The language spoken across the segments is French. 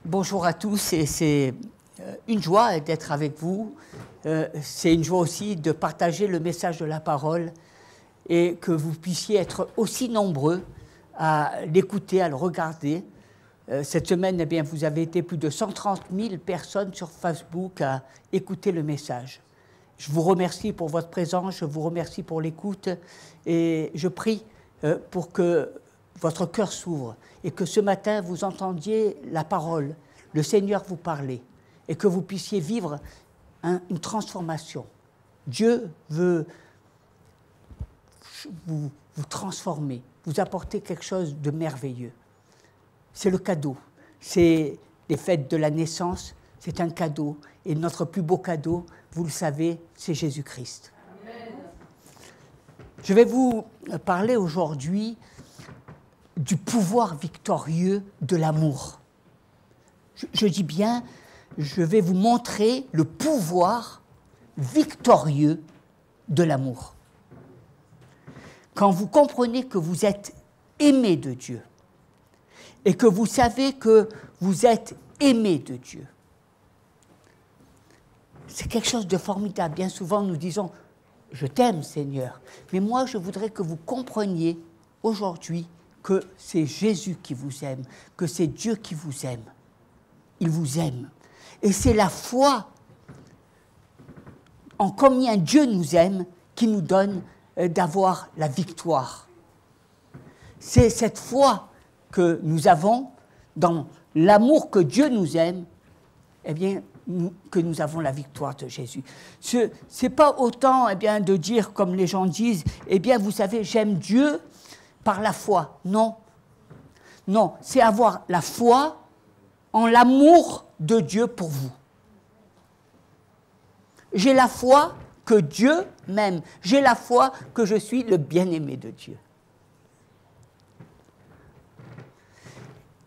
Bonjour à tous, et c'est une joie d'être avec vous. C'est une joie aussi de partager le message de la parole et que vous puissiez être aussi nombreux à l'écouter, à le regarder. Cette semaine, eh bien, vous avez été plus de 130 000 personnes sur Facebook à écouter le message. Je vous remercie pour votre présence, je vous remercie pour l'écoute et je prie pour que votre cœur s'ouvre et que ce matin vous entendiez la parole, le Seigneur vous parler et que vous puissiez vivre une transformation. Dieu veut vous transformer, vous apporter quelque chose de merveilleux. C'est le cadeau, c'est les fêtes de la naissance, c'est un cadeau et notre plus beau cadeau, vous le savez, c'est Jésus-Christ. Je vais vous parler aujourd'hui du pouvoir victorieux de l'amour. Je dis bien, je vais vous montrer le pouvoir victorieux de l'amour. Quand vous comprenez que vous êtes aimé de Dieu et que vous savez que vous êtes aimé de Dieu, c'est quelque chose de formidable. Bien souvent, nous disons « Je t'aime, Seigneur ». Mais moi, je voudrais que vous compreniez aujourd'hui que c'est Jésus qui vous aime, que c'est Dieu qui vous aime. Il vous aime. Et c'est la foi en combien Dieu nous aime qui nous donne d'avoir la victoire. C'est cette foi que nous avons dans l'amour que Dieu nous aime, eh bien, que nous avons la victoire de Jésus. Ce n'est pas autant eh bien, de dire, comme les gens disent, eh bien, vous savez, j'aime Dieu par la foi. Non. Non, c'est avoir la foi en l'amour de Dieu pour vous. J'ai la foi que Dieu m'aime. J'ai la foi que je suis le bien-aimé de Dieu.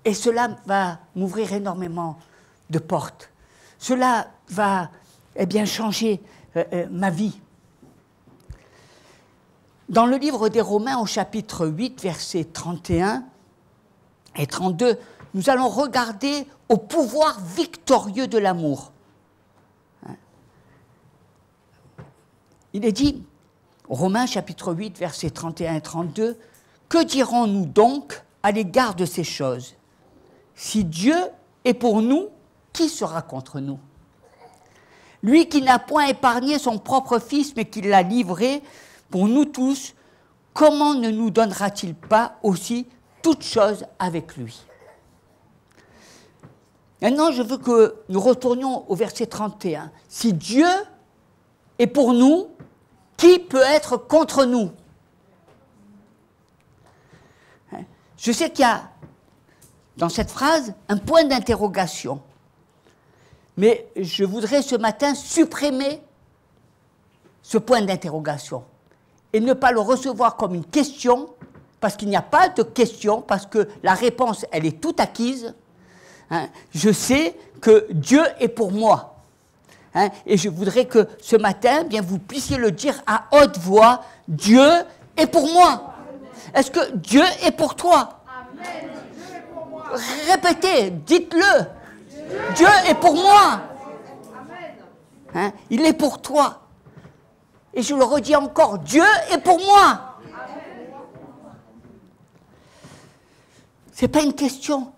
Et cela va m'ouvrir énormément de portes. Cela va eh bien, changer ma vie. Dans le livre des Romains, au chapitre 8, versets 31 et 32, nous allons regarder au pouvoir victorieux de l'amour. Il est dit, Romains chapitre 8, versets 31 et 32, « Que dirons-nous donc à l'égard de ces choses? Si Dieu est pour nous, qui sera contre nous? Lui qui n'a point épargné son propre Fils, mais qui l'a livré pour nous tous, comment ne nous donnera-t-il pas aussi toutes choses avec lui ?» Maintenant, je veux que nous retournions au verset 31. « Si Dieu est pour nous, qui peut être contre nous ?» Je sais qu'il y a dans cette phrase un point d'interrogation. Mais je voudrais ce matin supprimer ce point d'interrogation et ne pas le recevoir comme une question, parce qu'il n'y a pas de question, parce que la réponse, elle est toute acquise. Je sais que Dieu est pour moi. Et je voudrais que ce matin, bien, vous puissiez le dire à haute voix, Dieu est pour moi. Est-ce que Dieu est pour toi? Amen. Dieu est pour moi. Répétez, dites-le. Dieu est pour moi. Amen. Il est pour toi. Et je le redis encore, Dieu est pour moi. Ce n'est pas une question.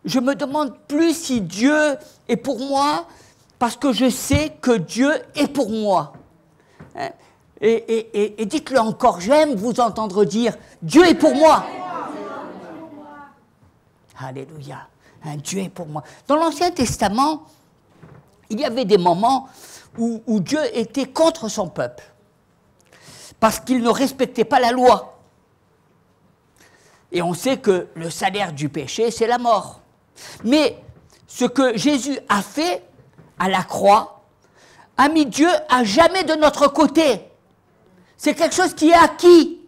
Je me demande plus si Dieu est pour moi parce que je sais que Dieu est pour moi. Et dites-le encore, j'aime vous entendre dire, Dieu est pour moi. Alléluia. Dieu est pour moi. Dans l'Ancien Testament, il y avait des moments où Dieu était contre son peuple, parce qu'il ne respectait pas la loi. Et on sait que le salaire du péché, c'est la mort. Mais ce que Jésus a fait à la croix a mis Dieu à jamais de notre côté. C'est quelque chose qui est acquis.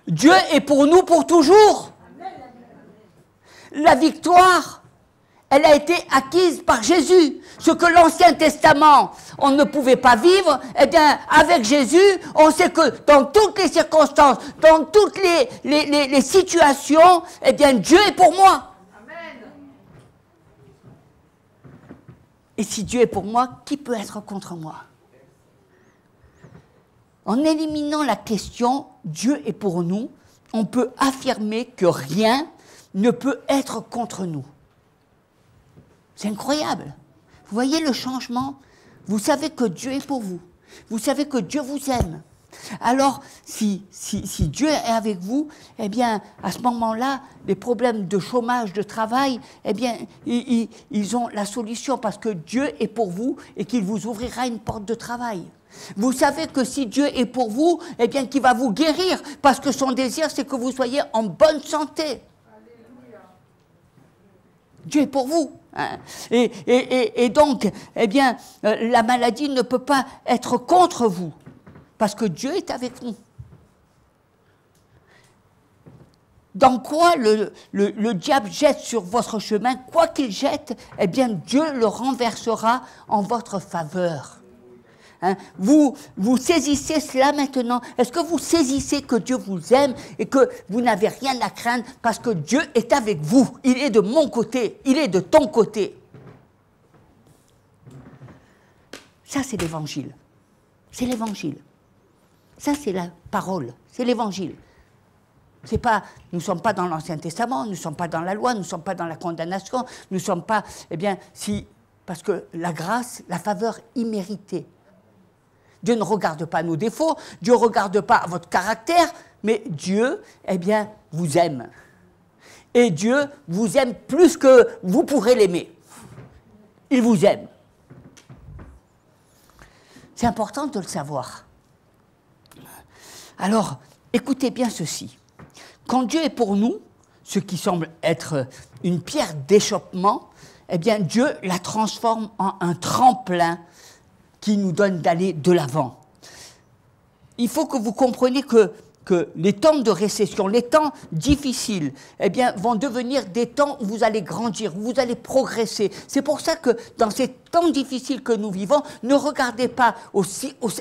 Dieu est pour nous pour toujours. La victoire, elle a été acquise par Jésus. Ce que l'Ancien Testament, on ne pouvait pas vivre, eh bien, avec Jésus, on sait que dans toutes les circonstances, dans toutes les situations, eh bien, Dieu est pour moi. Amen. Et si Dieu est pour moi, qui peut être contre moi? En éliminant la question « Dieu est pour nous », on peut affirmer que rien ne peut être contre nous. C'est incroyable. Vous voyez le changement? Vous savez que Dieu est pour vous. Vous savez que Dieu vous aime. Alors, si Dieu est avec vous, eh bien, à ce moment-là, les problèmes de chômage, de travail, eh bien, ils ont la solution parce que Dieu est pour vous et qu'il vous ouvrira une porte de travail. Vous savez que si Dieu est pour vous, eh bien, qu'il va vous guérir parce que son désir, c'est que vous soyez en bonne santé. Dieu est pour vous. Hein. Et donc, eh bien, la maladie ne peut pas être contre vous. Parce que Dieu est avec nous. Dans quoi le diable jette sur votre chemin, quoi qu'il jette, eh bien Dieu le renversera en votre faveur. Hein? Vous saisissez cela maintenant. Est-ce que vous saisissez que Dieu vous aime et que vous n'avez rien à craindre parce que Dieu est avec vous? Il est de mon côté, il est de ton côté. Ça, c'est l'évangile. C'est l'évangile. Ça, c'est la parole, c'est l'évangile. C'est pas, nous ne sommes pas dans l'Ancien Testament, nous ne sommes pas dans la loi, nous ne sommes pas dans la condamnation, nous ne sommes pas, eh bien, parce que la grâce, la faveur imméritée. Dieu ne regarde pas nos défauts, Dieu ne regarde pas votre caractère, mais Dieu, eh bien, vous aime. Et Dieu vous aime plus que vous pourrez l'aimer. Il vous aime. C'est important de le savoir. Alors, écoutez bien ceci. Quand Dieu est pour nous, ce qui semble être une pierre d'achoppement, eh bien Dieu la transforme en un tremplin qui nous donne d'aller de l'avant. Il faut que vous compreniez que les temps de récession, les temps difficiles, eh bien, vont devenir des temps où vous allez grandir, où vous allez progresser. C'est pour ça que dans ces temps difficiles que nous vivons, ne regardez pas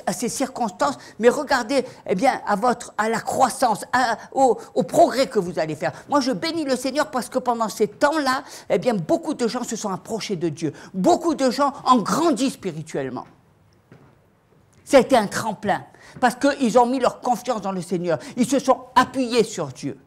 à ces circonstances, mais regardez eh bien, à la croissance, au progrès que vous allez faire. Moi, je bénis le Seigneur parce que pendant ces temps-là, eh bien, beaucoup de gens se sont approchés de Dieu. Beaucoup de gens ont grandi spirituellement. Ça a été un tremplin. Parce qu'ils ont mis leur confiance dans le Seigneur. Ils se sont appuyés sur Dieu.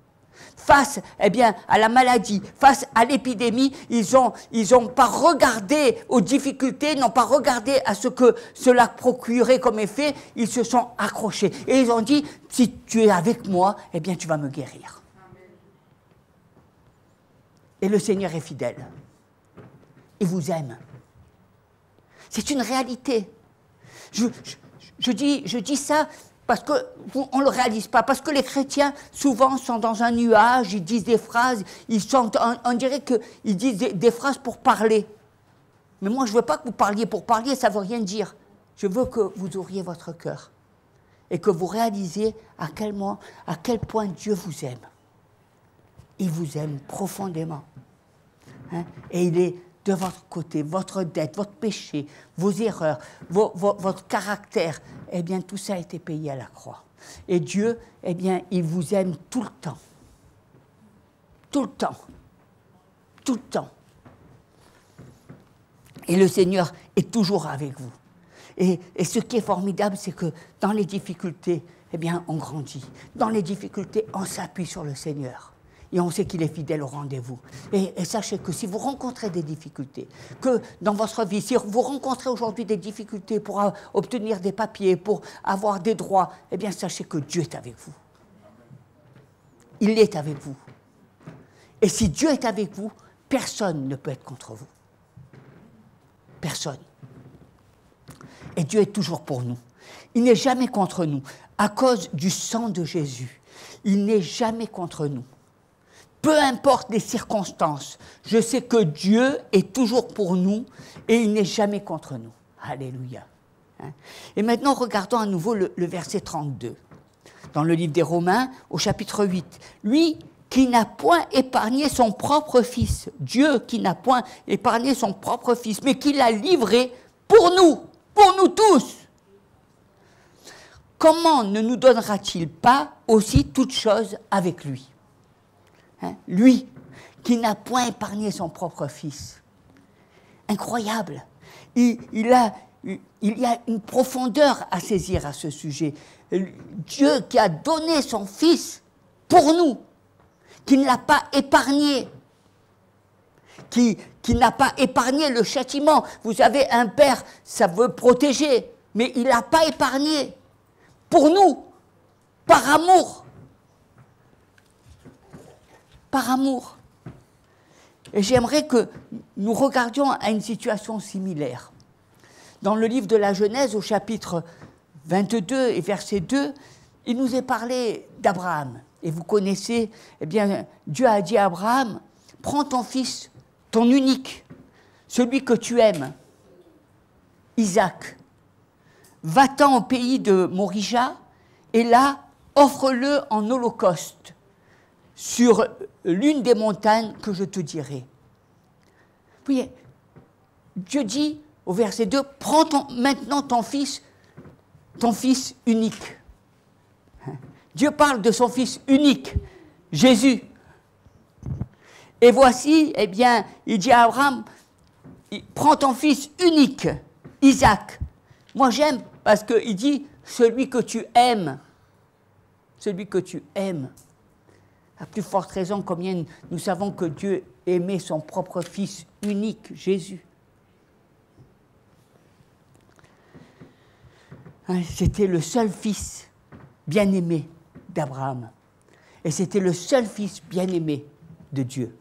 Face eh bien, à la maladie, face à l'épidémie, ils ont pas regardé aux difficultés, n'ont pas regardé à ce que cela procurait comme effet. Ils se sont accrochés. Et ils ont dit, si tu es avec moi, eh bien, tu vas me guérir. Amen. Et le Seigneur est fidèle. Il vous aime. C'est une réalité. Je dis ça parce qu'on ne le réalise pas, parce que les chrétiens, souvent, sont dans un nuage, ils disent des phrases, on dirait qu'ils disent des phrases pour parler. Mais moi, je ne veux pas que vous parliez pour parler, ça ne veut rien dire. Je veux que vous ouvriez votre cœur et que vous réalisiez à quel point Dieu vous aime. Il vous aime profondément. Hein? Et il est de votre côté, votre dette, votre péché, vos erreurs, votre caractère, eh bien, tout ça a été payé à la croix. Et Dieu, eh bien, il vous aime tout le temps. Tout le temps. Tout le temps. Et le Seigneur est toujours avec vous. Et ce qui est formidable, c'est que dans les difficultés, eh bien, on grandit. Dans les difficultés, on s'appuie sur le Seigneur. Et on sait qu'il est fidèle au rendez-vous. Et sachez que si vous rencontrez des difficultés, que dans votre vie, si vous rencontrez aujourd'hui des difficultés pour obtenir des papiers, pour avoir des droits, eh bien sachez que Dieu est avec vous. Il est avec vous. Et si Dieu est avec vous, personne ne peut être contre vous. Personne. Et Dieu est toujours pour nous. Il n'est jamais contre nous. À cause du sang de Jésus, il n'est jamais contre nous. Peu importe les circonstances, je sais que Dieu est toujours pour nous et il n'est jamais contre nous. Alléluia. Hein? Et maintenant, regardons à nouveau le verset 32. Dans le livre des Romains, au chapitre 8. Lui qui n'a point épargné son propre fils, Dieu qui n'a point épargné son propre fils, mais qui l'a livré pour nous tous. Comment ne nous donnera-t-il pas aussi toutes choses avec lui? Hein? Lui, qui n'a point épargné son propre fils. Incroyable. Il y a une profondeur à saisir à ce sujet. Dieu qui a donné son Fils pour nous, qui ne l'a pas épargné, qui n'a pas épargné le châtiment. Vous avez un père, ça veut protéger, mais il n'a pas épargné. Pour nous, par amour. Par amour. Et j'aimerais que nous regardions à une situation similaire. Dans le livre de la Genèse, au chapitre 22 et verset 2, il nous est parlé d'Abraham. Et vous connaissez, eh bien, Dieu a dit à Abraham, prends ton fils, ton unique, celui que tu aimes, Isaac, va-t'en au pays de Morija, et là, offre-le en holocauste sur l'une des montagnes que je te dirai. Puis, Dieu dit au verset 2, prends maintenant ton fils unique. Dieu parle de son fils unique, Jésus. Et voici, eh bien, il dit à Abraham, prends ton fils unique, Isaac. Moi j'aime parce qu'il dit, celui que tu aimes. Celui que tu aimes. À plus forte raison, combien nous savons que Dieu aimait son propre fils unique, Jésus. C'était le seul fils bien-aimé d'Abraham. Et c'était le seul fils bien-aimé de Dieu.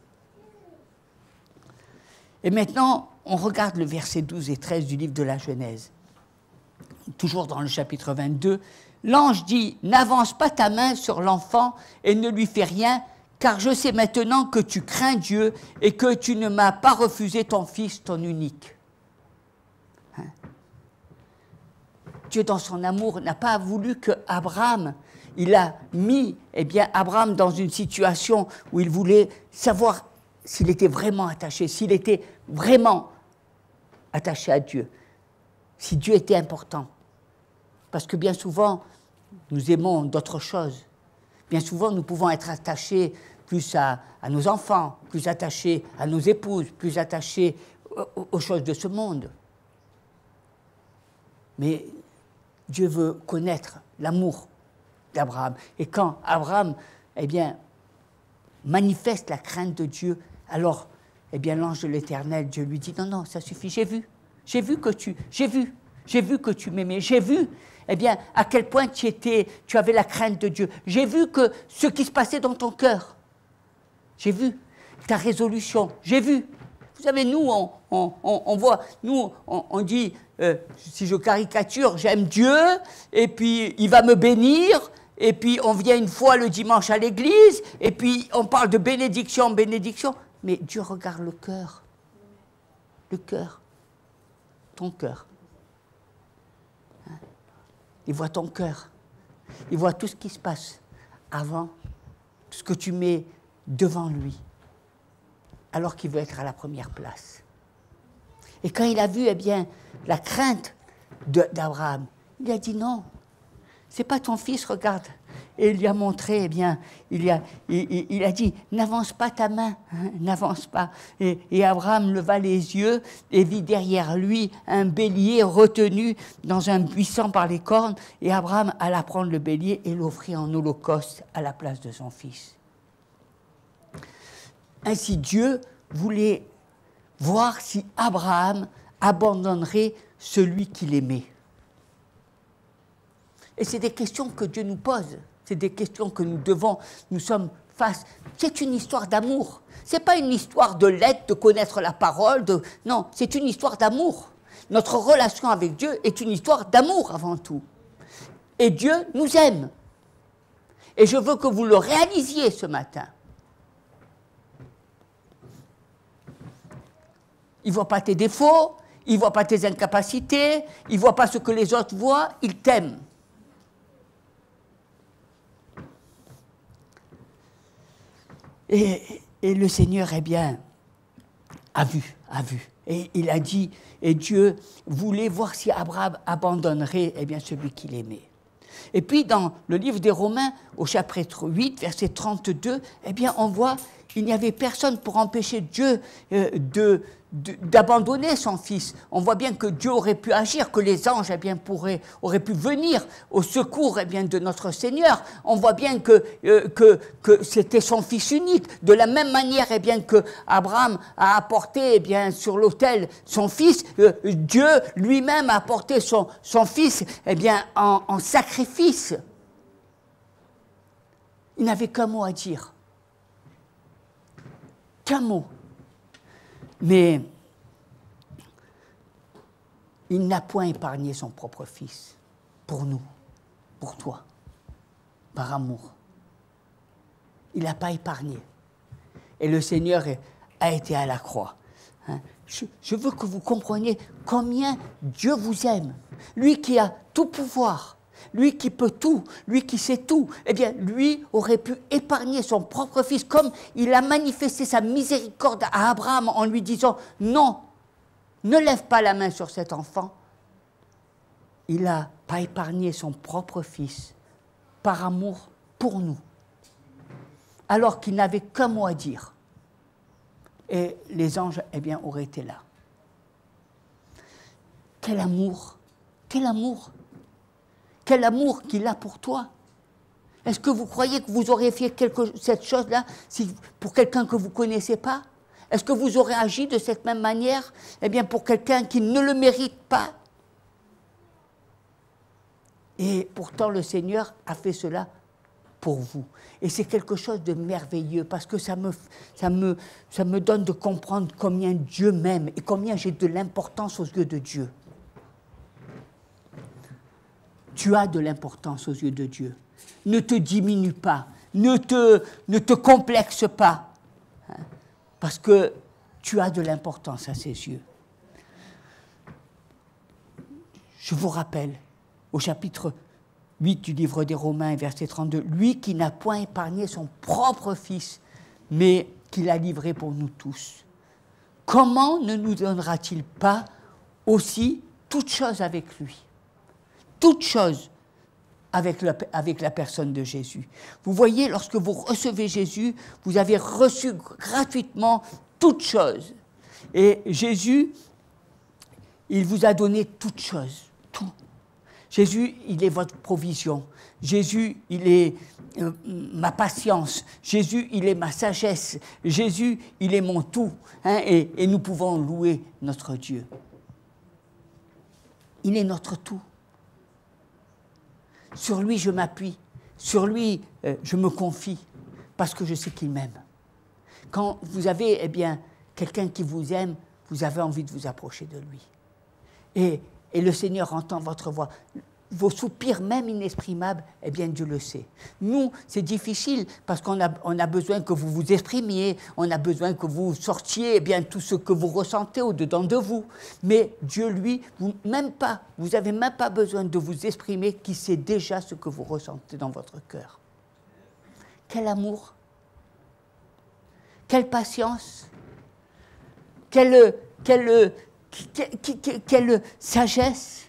Et maintenant, on regarde le verset 12 et 13 du livre de la Genèse. Toujours dans le chapitre 22, l'ange dit « N'avance pas ta main sur l'enfant et ne lui fais rien, car je sais maintenant que tu crains Dieu et que tu ne m'as pas refusé ton fils, ton unique. » Dieu, dans son amour, n'a pas voulu que Abraham, il a mis Abraham dans une situation où il voulait savoir s'il était vraiment attaché, s'il était vraiment attaché à Dieu, si Dieu était important. Parce que bien souvent, nous aimons d'autres choses. Bien souvent, nous pouvons être attachés plus à nos enfants, plus attachés à nos épouses, plus attachés aux choses de ce monde. Mais Dieu veut connaître l'amour d'Abraham. Et quand Abraham, manifeste la crainte de Dieu, alors, l'ange de l'Éternel, Dieu lui dit, non, ça suffit, j'ai vu que tu m'aimais, j'ai vu, à quel point tu avais la crainte de Dieu. J'ai vu que ce qui se passait dans ton cœur. J'ai vu ta résolution, j'ai vu. Vous savez, nous, on voit, nous, on dit, si je caricature, j'aime Dieu, et puis il va me bénir, et puis on vient une fois le dimanche à l'église, et puis on parle de bénédiction, mais Dieu regarde le cœur, ton cœur. Il voit ton cœur, il voit tout ce qui se passe avant, tout ce que tu mets devant lui, alors qu'il veut être à la première place. Et quand il a vu, la crainte d'Abraham, il a dit non, c'est pas ton fils, regarde. Et il lui a montré, il a dit, n'avance pas ta main, n'avance pas. Et Abraham leva les yeux et vit derrière lui un bélier retenu dans un buisson par les cornes. Et Abraham alla prendre le bélier et l'offrit en holocauste à la place de son fils. Ainsi Dieu voulait voir si Abraham abandonnerait celui qu'il aimait. Et c'est des questions que Dieu nous pose, c'est des questions que nous sommes face. C'est une histoire d'amour. Ce n'est pas une histoire de lettre, de connaître la parole, non, c'est une histoire d'amour. Notre relation avec Dieu est une histoire d'amour avant tout. Et Dieu nous aime. Et je veux que vous le réalisiez ce matin. Il ne voit pas tes défauts, il ne voit pas tes incapacités, il ne voit pas ce que les autres voient, il t'aime. Et le Seigneur, a vu. Et il a dit, et Dieu voulait voir si Abraham abandonnerait celui qu'il aimait. Et puis dans le livre des Romains, au chapitre 8, verset 32, on voit, il n'y avait personne pour empêcher Dieu d'abandonner son Fils. On voit bien que Dieu aurait pu agir, que les anges auraient pu venir au secours de notre Seigneur. On voit bien que c'était son Fils unique. De la même manière que Abraham a apporté sur l'autel son Fils, Dieu lui-même a apporté son Fils en sacrifice. Il n'avait qu'un mot à dire. Qu'un mot. Mais il n'a point épargné son propre Fils pour nous, pour toi, par amour. Il n'a pas épargné. Et le Seigneur a été à la croix. Je veux que vous compreniez combien Dieu vous aime. Lui qui a tout pouvoir. Lui qui peut tout, lui qui sait tout, lui aurait pu épargner son propre Fils, comme il a manifesté sa miséricorde à Abraham en lui disant « Non, ne lève pas la main sur cet enfant ». Il n'a pas épargné son propre Fils par amour pour nous, alors qu'il n'avait qu'un mot à dire. Et les anges, auraient été là. Quel amour! Quel amour! Quel amour qu'il a pour toi. Est-ce que vous croyez que vous auriez fait cette chose-là pour quelqu'un que vous ne connaissez pas? Est-ce que vous aurez agi de cette même manière pour quelqu'un qui ne le mérite pas? Et pourtant, le Seigneur a fait cela pour vous. Et c'est quelque chose de merveilleux parce que ça me donne de comprendre combien Dieu m'aime et combien j'ai de l'importance aux yeux de Dieu. Tu as de l'importance aux yeux de Dieu. Ne te diminue pas, ne te complexe pas, parce que tu as de l'importance à ses yeux. Je vous rappelle, au chapitre 8 du livre des Romains, verset 32, « Lui qui n'a point épargné son propre Fils, mais qui l'a livré pour nous tous, comment ne nous donnera-t-il pas aussi toutes choses avec lui ?» Toutes choses avec la personne de Jésus. Vous voyez, lorsque vous recevez Jésus, vous avez reçu gratuitement toutes choses. Et Jésus, il vous a donné toutes choses, tout. Jésus, il est votre provision. Jésus, il est ma patience. Jésus, il est ma sagesse. Jésus, il est mon tout. Et nous pouvons louer notre Dieu. Il est notre tout. Sur lui, je m'appuie. Sur lui, je me confie. Parce que je sais qu'il m'aime. Quand vous avez, quelqu'un qui vous aime, vous avez envie de vous approcher de lui. Et le Seigneur entend votre voix. Vos soupirs, même inexprimables, Dieu le sait. Nous, c'est difficile parce qu'on a besoin que vous vous exprimiez, on a besoin que vous sortiez tout ce que vous ressentez au-dedans de vous. Mais Dieu, lui, vous n'avez même pas besoin de vous exprimer, qui sait déjà ce que vous ressentez dans votre cœur. Quel amour, quelle patience, quelle sagesse.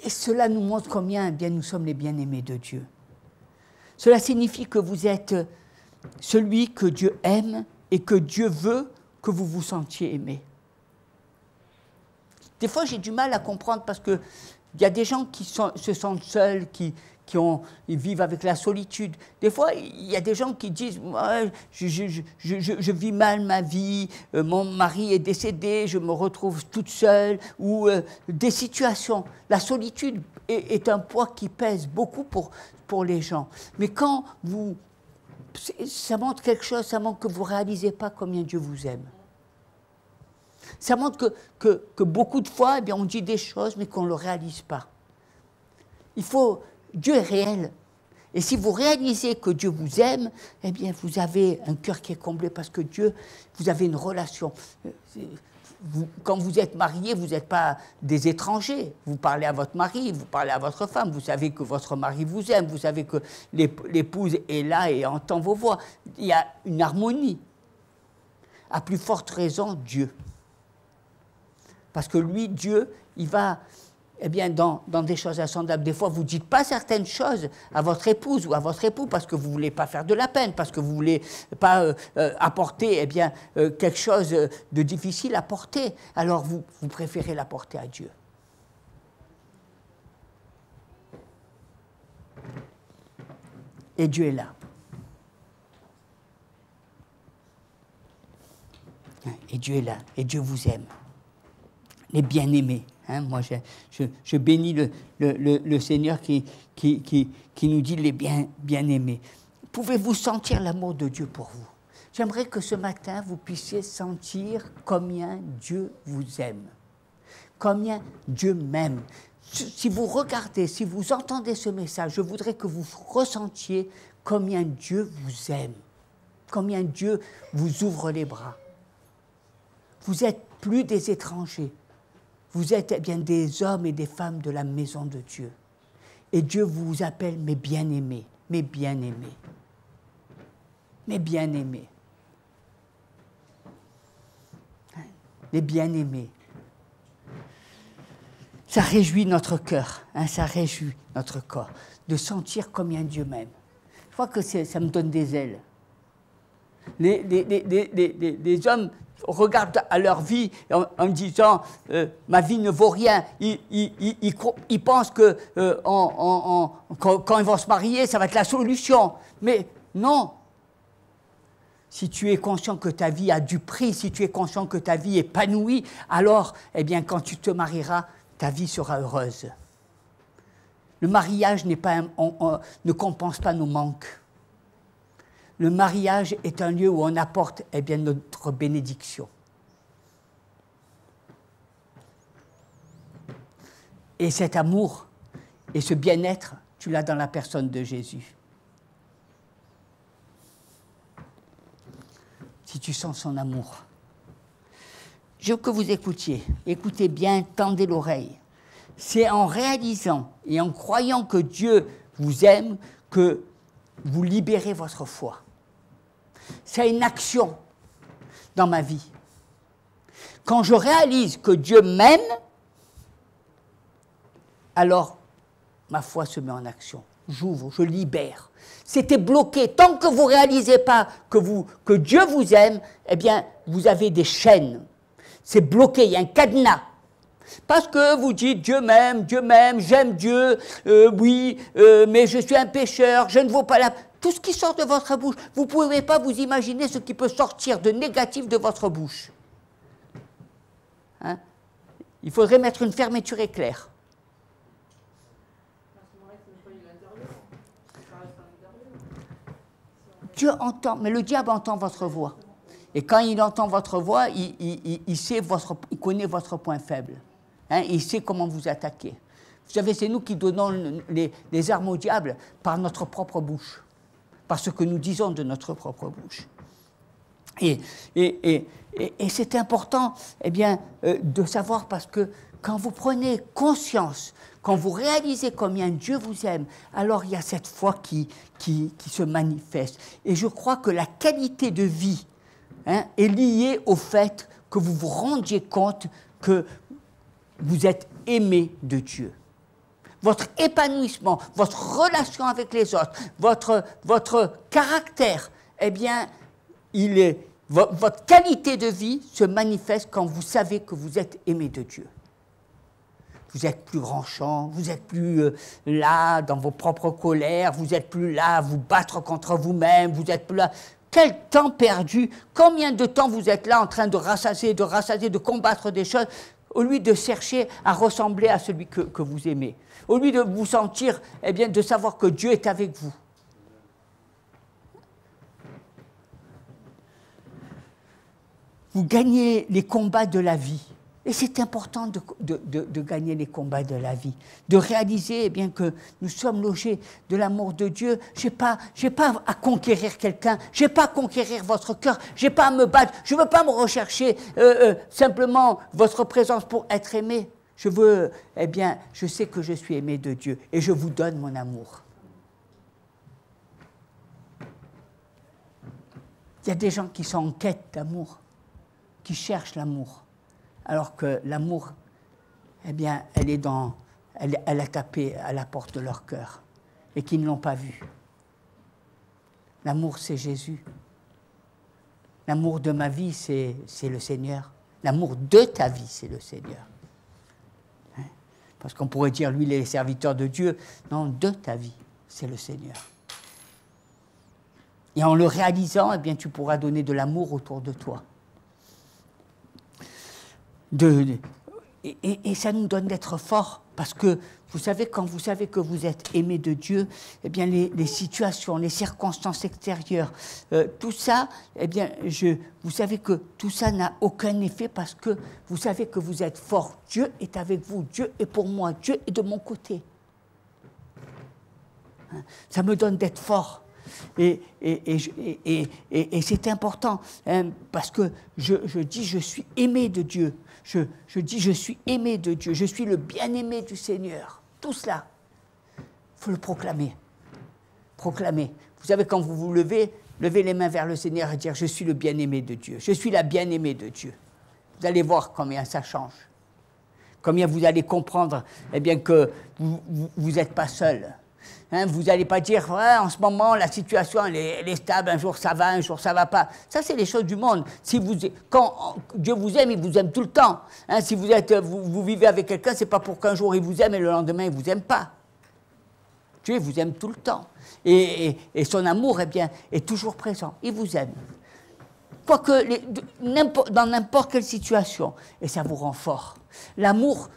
Et cela nous montre combien nous sommes les bien-aimés de Dieu. Cela signifie que vous êtes celui que Dieu aime et que Dieu veut que vous vous sentiez aimé. Des fois, j'ai du mal à comprendre parce qu'il y a des gens qui se sentent seuls, ils vivent avec la solitude. Des fois, il y a des gens qui disent « je vis mal ma vie, mon mari est décédé, je me retrouve toute seule » ou des situations. La solitude est un poids qui pèse beaucoup pour les gens. Mais quand ça montre quelque chose, ça montre que vous ne réalisez pas combien Dieu vous aime. Ça montre que beaucoup de fois, on dit des choses, mais qu'on ne le réalise pas. Dieu est réel. Et si vous réalisez que Dieu vous aime, vous avez un cœur qui est comblé parce que Dieu, vous avez une relation. Quand vous êtes mariés, vous n'êtes pas des étrangers. Vous parlez à votre mari, vous parlez à votre femme. Vous savez que votre mari vous aime. Vous savez que l'épouse est là et entend vos voix. Il y a une harmonie. À plus forte raison, Dieu. Parce que lui, Dieu, il va eh bien, dans des choses insondables. Des fois, vous ne dites pas certaines choses à votre épouse ou à votre époux parce que vous ne voulez pas faire de la peine, parce que vous ne voulez pas apporter quelque chose de difficile à porter. Alors, vous préférez l'apporter à Dieu. Et Dieu est là. Et Dieu est là. Et Dieu vous aime. Les bien-aimés. Hein, moi, je bénis le Seigneur qui nous dit les bien-aimés. Pouvez-vous sentir l'amour de Dieu pour vous? J'aimerais que ce matin, vous puissiez sentir combien Dieu vous aime. Combien Dieu m'aime. Si vous regardez, si vous entendez ce message, je voudrais que vous ressentiez combien Dieu vous aime. Combien Dieu vous ouvre les bras. Vous n'êtes plus des étrangers. Vous êtes eh bien des hommes et des femmes de la maison de Dieu. Et Dieu vous appelle mes bien-aimés, mes bien-aimés, mes bien-aimés. Les bien-aimés. Ça réjouit notre cœur, hein, ça réjouit notre corps, de sentir combien Dieu m'aime. Je crois que ça me donne des ailes. Les hommes regardent à leur vie en disant ma vie ne vaut rien. Ils pensent que quand ils vont se marier, ça va être la solution. Mais non. Si tu es conscient que ta vie a du prix, si tu es conscient que ta vie est épanouie, alors, eh bien, quand tu te marieras, ta vie sera heureuse. Le mariage ne compense pas nos manques. Le mariage est un lieu où on apporte eh bien, notre bénédiction. Et cet amour et ce bien-être, tu l'as dans la personne de Jésus. Si tu sens son amour. Je veux que vous écoutiez. Écoutez bien, tendez l'oreille. C'est en réalisant et en croyant que Dieu vous aime que vous libérez votre foi. C'est une action dans ma vie. Quand je réalise que Dieu m'aime, alors ma foi se met en action. J'ouvre, je libère. C'était bloqué. Tant que vous ne réalisez pas que Dieu vous aime, eh bien, vous avez des chaînes. C'est bloqué, il y a un cadenas. Parce que vous dites Dieu m'aime, j'aime Dieu, oui, mais je suis un pécheur, je ne vaux pas la... Tout ce qui sort de votre bouche, vous ne pouvez pas vous imaginer ce qui peut sortir de négatif de votre bouche. Hein? Il faudrait mettre une fermeture éclair. Dieu entend, mais le diable entend votre voix. Et quand il entend votre voix, il connaît votre point faible. Hein, il sait comment vous attaquer. Vous savez, c'est nous qui donnons les armes au diable par notre propre bouche. Par ce que nous disons de notre propre bouche. Et c'est important eh bien, de savoir parce que quand vous prenez conscience, quand vous réalisez combien Dieu vous aime, alors il y a cette foi qui se manifeste. Et je crois que la qualité de vie est liée au fait que vous vous rendiez compte que vous êtes aimé de Dieu. Votre épanouissement, votre relation avec les autres, votre caractère, eh bien, votre qualité de vie se manifeste quand vous savez que vous êtes aimé de Dieu. Vous n'êtes plus tranchant, vous n'êtes plus là dans vos propres colères, vous n'êtes plus là à vous battre contre vous-même, vous n'êtes plus là... Quel temps perdu! Combien de temps vous êtes là en train de rassasier, de combattre des choses, au lieu de chercher à ressembler à celui que vous aimez, au lieu de vous sentir, eh bien, de savoir que Dieu est avec vous. Vous gagnez les combats de la vie. Et c'est important de gagner les combats de la vie, de réaliser eh bien, que nous sommes logés de l'amour de Dieu. Je n'ai pas à conquérir quelqu'un, je n'ai pas à conquérir votre cœur, je n'ai pas à me battre, je ne veux pas me rechercher simplement votre présence pour être aimé. Je sais que je suis aimé de Dieu et je vous donne mon amour. Il y a des gens qui sont en quête d'amour, qui cherchent l'amour. Alors que l'amour, eh bien, elle est dans elle a tapé à la porte de leur cœur et qui ne l'ont pas vu. L'amour, c'est Jésus. L'amour de ma vie, c'est le Seigneur. L'amour de ta vie, c'est le Seigneur. Hein? Parce qu'on pourrait dire, lui, il est serviteur de Dieu. Non, de ta vie, c'est le Seigneur. Et en le réalisant, eh bien, tu pourras donner de l'amour autour de toi. Et ça nous donne d'être forts, parce que, vous savez, quand vous savez que vous êtes aimé de Dieu, eh bien, les situations, les circonstances extérieures, tout ça, eh bien, vous savez que tout ça n'a aucun effet, parce que vous savez que vous êtes fort. Dieu est avec vous, Dieu est pour moi, Dieu est de mon côté. Hein? Ça me donne d'être fort. Et c'est important, hein, parce que je dis je suis aimé de Dieu. Je dis je suis aimé de Dieu. Je suis le bien-aimé du Seigneur. Tout cela, il faut le proclamer. Proclamer. Vous savez, quand vous vous levez les mains vers le Seigneur et dire je suis le bien-aimé de Dieu. Je suis la bien-aimée de Dieu. Vous allez voir combien ça change. Combien vous allez comprendre eh bien, que vous n'êtes pas seul. Hein, vous n'allez pas dire ouais, en ce moment la situation elle est stable, un jour ça va, un jour ça ne va pas. Ça c'est les choses du monde. Quand Dieu vous aime, il vous aime tout le temps. Hein, si vous vivez avec quelqu'un, ce n'est pas pour qu'un jour il vous aime et le lendemain il ne vous aime pas. Dieu vous aime tout le temps. Et son amour eh bien, est toujours présent. Il vous aime. Quoique dans n'importe quelle situation. Et ça vous rend fort. L'amour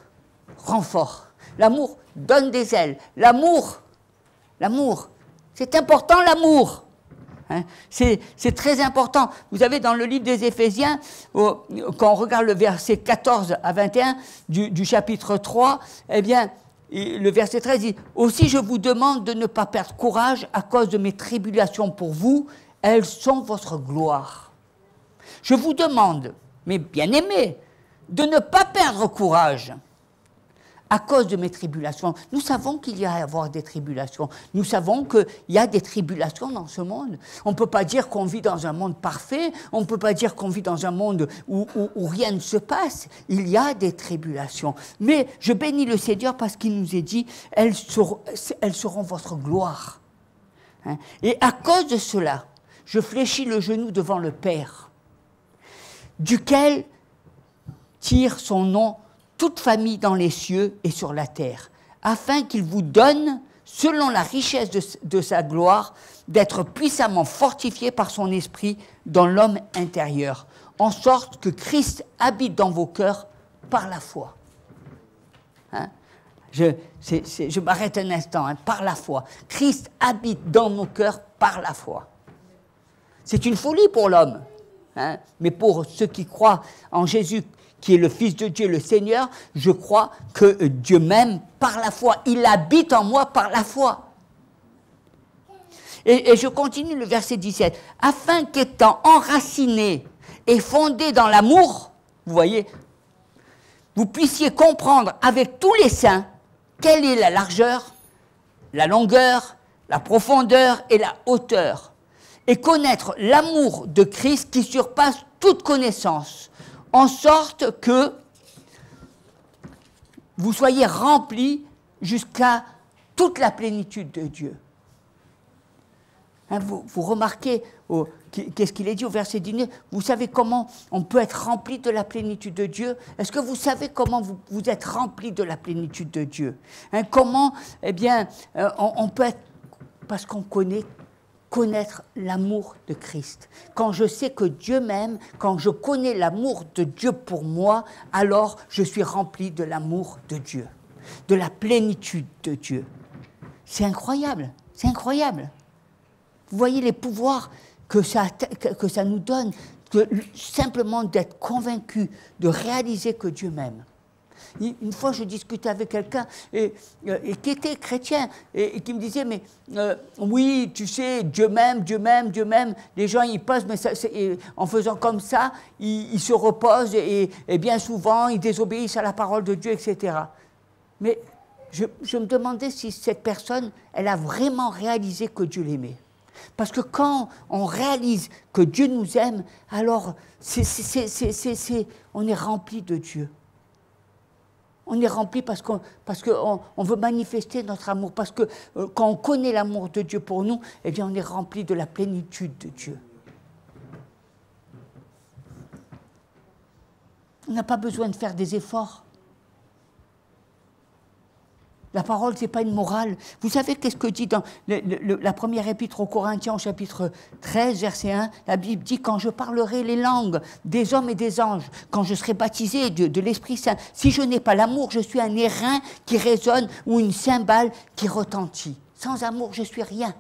rend fort. L'amour donne des ailes. L'amour, c'est important l'amour. Hein, c'est très important. Vous savez, dans le livre des Éphésiens, quand on regarde le verset 14 à 21 du chapitre 3, eh bien, le verset 13 dit « Aussi je vous demande de ne pas perdre courage à cause de mes tribulations pour vous, elles sont votre gloire. Je vous demande, mes bien-aimés, de ne pas perdre courage. » À cause de mes tribulations. Nous savons qu'il y a à avoir des tribulations. Nous savons qu'il y a des tribulations dans ce monde. On ne peut pas dire qu'on vit dans un monde parfait. On ne peut pas dire qu'on vit dans un monde où rien ne se passe. Il y a des tribulations. Mais je bénis le Seigneur parce qu'il nous est dit, elles seront votre gloire. Hein? Et à cause de cela, je fléchis le genou devant le Père, duquel tire son nom toute famille dans les cieux et sur la terre, afin qu'il vous donne, selon la richesse de sa gloire, d'être puissamment fortifié par son esprit dans l'homme intérieur, en sorte que Christ habite dans vos cœurs par la foi. Hein? Je m'arrête un instant, hein, par la foi. Christ habite dans nos cœurs par la foi. C'est une folie pour l'homme, hein, mais pour ceux qui croient en Jésus, qui est le Fils de Dieu, le Seigneur, je crois que Dieu m'aime par la foi. Il habite en moi par la foi. Et je continue le verset 17. Afin qu'étant enraciné et fondé dans l'amour, vous voyez, vous puissiez comprendre avec tous les saints quelle est la largeur, la longueur, la profondeur et la hauteur, et connaître l'amour de Christ qui surpasse toute connaissance, en sorte que vous soyez remplis jusqu'à toute la plénitude de Dieu. Hein, vous remarquez, qu'est-ce qu'il est dit au verset 19 ? Vous savez comment on peut être rempli de la plénitude de Dieu ? Est-ce que vous savez comment vous êtes rempli de la plénitude de Dieu ? Hein, comment, eh bien, on peut être... Parce qu'on connaître l'amour de Christ. Quand je sais que Dieu m'aime, quand je connais l'amour de Dieu pour moi, alors je suis rempli de l'amour de Dieu, de la plénitude de Dieu. C'est incroyable, c'est incroyable. Vous voyez les pouvoirs que ça nous donne, simplement d'être convaincu, de réaliser que Dieu m'aime. Une fois, je discutais avec quelqu'un et qui était chrétien et qui me disait, mais oui, tu sais, Dieu m'aime, Dieu m'aime, Dieu m'aime. Les gens, ils passent, mais en faisant comme ça, ils se reposent et bien souvent, ils désobéissent à la parole de Dieu, etc. Mais je me demandais si cette personne, elle a vraiment réalisé que Dieu l'aimait. Parce que quand on réalise que Dieu nous aime, alors on est rempli de Dieu. On est rempli parce qu'on veut manifester notre amour, parce que quand on connaît l'amour de Dieu pour nous, eh bien on est rempli de la plénitude de Dieu. On n'a pas besoin de faire des efforts. La parole, ce n'est pas une morale. Vous savez qu'est-ce que dit dans la première épître aux Corinthiens, au chapitre 13, verset 1, la Bible dit « Quand je parlerai les langues des hommes et des anges, quand je serai baptisé de l'Esprit Saint, si je n'ai pas l'amour, je suis un airain qui résonne ou une cymbale qui retentit. Sans amour, je suis rien. »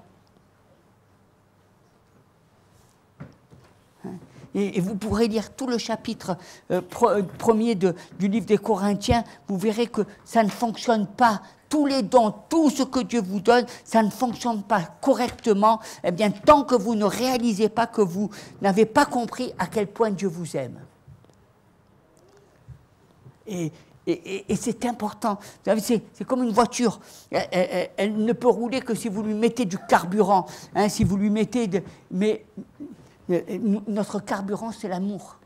Et vous pourrez lire tout le chapitre premier du livre des Corinthiens, vous verrez que ça ne fonctionne pas. Tous les dons, tout ce que Dieu vous donne, ça ne fonctionne pas correctement, eh bien, tant que vous ne réalisez pas que vous n'avez pas compris à quel point Dieu vous aime. Et c'est important. Vous savez, c'est comme une voiture. Elle ne peut rouler que si vous lui mettez du carburant. Hein, si vous lui mettez mais notre carburant, c'est l'amour.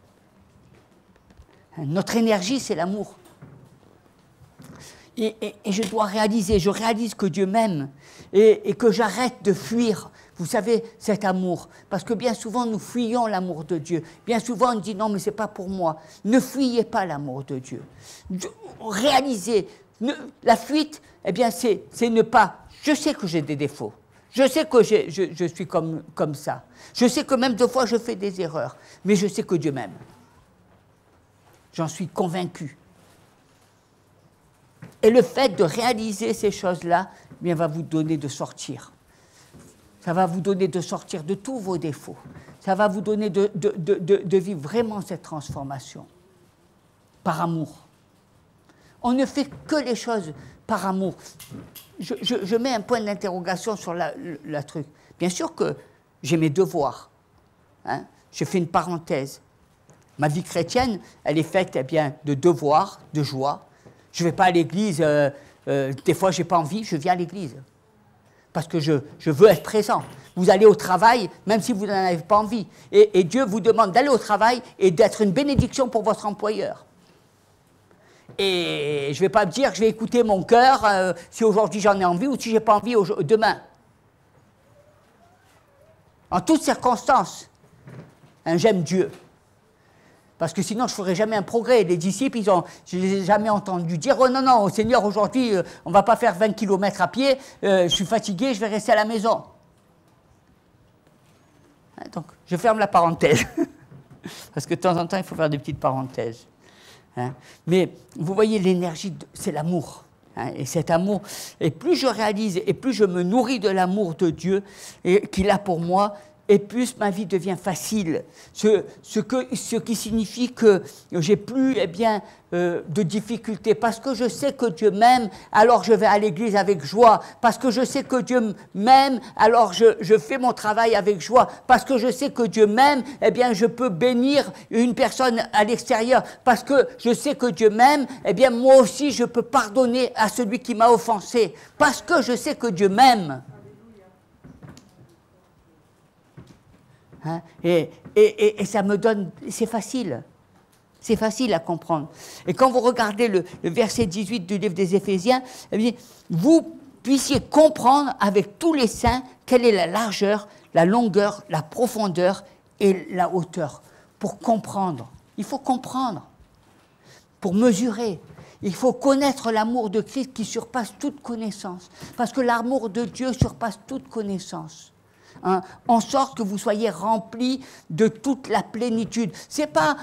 Notre énergie, c'est l'amour. Et je réalise que Dieu m'aime et que j'arrête de fuir, vous savez, cet amour. Parce que bien souvent, nous fuyons l'amour de Dieu. Bien souvent, on dit non, mais ce n'est pas pour moi. Ne fuyez pas l'amour de Dieu. Réalisez. La fuite, eh bien, c'est ne pas... Je sais que j'ai des défauts. Je sais que je suis comme ça. Je sais que même des fois, je fais des erreurs. Mais je sais que Dieu m'aime. J'en suis convaincu. Et le fait de réaliser ces choses-là, bien, va vous donner de sortir. Ça va vous donner de sortir de tous vos défauts. Ça va vous donner de vivre vraiment cette transformation. Par amour. On ne fait que les choses par amour. Je mets un point d'interrogation sur la truc. Bien sûr que j'ai mes devoirs. Hein. Je fais une parenthèse. Ma vie chrétienne, elle est faite de devoirs, de joie. Je ne vais pas à l'église, des fois je n'ai pas envie, je viens à l'église. Parce que je veux être présent. Vous allez au travail, même si vous n'en avez pas envie. Et Dieu vous demande d'aller au travail et d'être une bénédiction pour votre employeur. Et je ne vais pas me dire que je vais écouter mon cœur si aujourd'hui j'en ai envie ou si je n'ai pas envie demain. En toutes circonstances, hein, j'aime Dieu. Parce que sinon, je ne ferai jamais un progrès. Les disciples, je ne les ai jamais entendus dire « Oh non, non, Seigneur, aujourd'hui, on ne va pas faire 20 km à pied, je suis fatigué, je vais rester à la maison. » Donc, je ferme la parenthèse. Parce que de temps en temps, il faut faire des petites parenthèses. Hein. Mais vous voyez, l'énergie, c'est l'amour. Hein. Et cet amour, et plus je réalise, et plus je me nourris de l'amour de Dieu qu'il a pour moi, et plus ma vie devient facile. Ce qui signifie que j'ai plus de difficultés. Parce que je sais que Dieu m'aime, alors je vais à l'église avec joie. Parce que je sais que Dieu m'aime, alors je fais mon travail avec joie. Parce que je sais que Dieu m'aime, eh bien je peux bénir une personne à l'extérieur. Parce que je sais que Dieu m'aime, eh bien moi aussi je peux pardonner à celui qui m'a offensé. Parce que je sais que Dieu m'aime. Hein? Et ça me donne... C'est facile. C'est facile à comprendre. Et quand vous regardez le verset 18 du livre des Éphésiens, eh bien, vous puissiez comprendre avec tous les saints quelle est la largeur, la longueur, la profondeur et la hauteur. Pour comprendre. Il faut comprendre. Pour mesurer. Il faut connaître l'amour de Christ qui surpasse toute connaissance. Parce que l'amour de Dieu surpasse toute connaissance. Hein, en sorte que vous soyez remplis de toute la plénitude. C'est pas